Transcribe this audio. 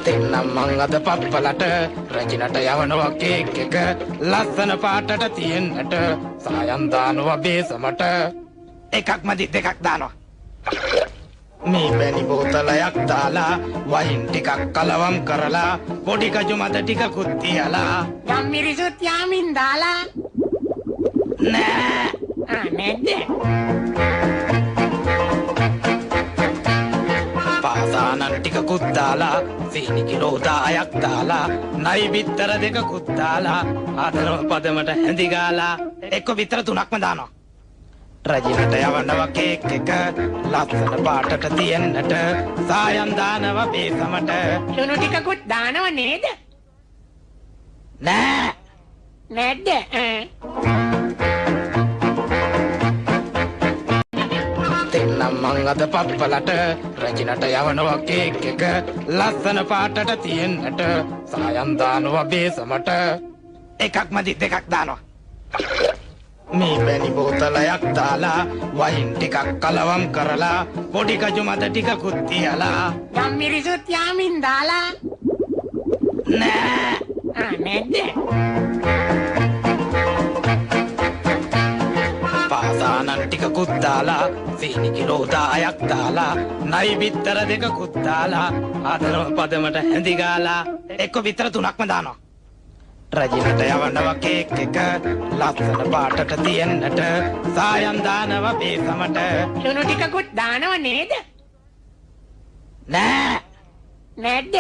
දෙන්නම් මං අද පප්පලට රජිනට යවනවා කේක් එක ලස්සන පාටට තියෙන්නට සායම් දානවා බේසමට එකක් මදි දෙකක් දානවා මේ පැණි බෝතලයක් දාලා වයින් ටිකක් කලවම් කරලා පොඩි කජු මත ටිකකුත් තියලා යම් මිරිසුත් යාමින් දාලා නෑ නැද්ද පාසානන් ටිකකුත් දාලා සීනි කිලෝ 10ක් දාලා නයි බිත්තර දෙකකුත් දාලා ආදරව පදමට හැඳි ගාලා එක්ක බිත්තර 3ක්ම දානවා රජිනට යවනවා කේක් එක ලස්සන පාටට තියෙන්නට සායම් දානවා බේසමට ලුණු ටිකකුත් දානව නේද නෑ නැද්ද දෙන්නම් මං අද පප්පලට රජිනට යවනවා කේක් එක ලස්සන පාටට තියෙන්නට සායම් දානවා බේසමට එකක් මදි දෙකක් දානවා මේ පැණි බෝතලයක් දාලා වයින් ටිකක් කලවම් කරලා පොඩි කජු මත ටිකකුත් තියලා යම් මිරිසුත් යාමින් දාලා නෑ නැද්ද පාසානන් ටිකකුත් දාලා සීනි කිලෝ 10ක් දාලා නයි බිත්තර දෙකකුත් දාලා ආදරව පදමට හැඳි ගාලා එක්ක බිත්තර 3ක්ම දානවා රජිනට යවනවා කේක් එක ලස්සන පාටට තියෙන්නට සායම් දානවා බේසමට ලුණු ටිකකුත් දානව නේද නෑ නැද්ද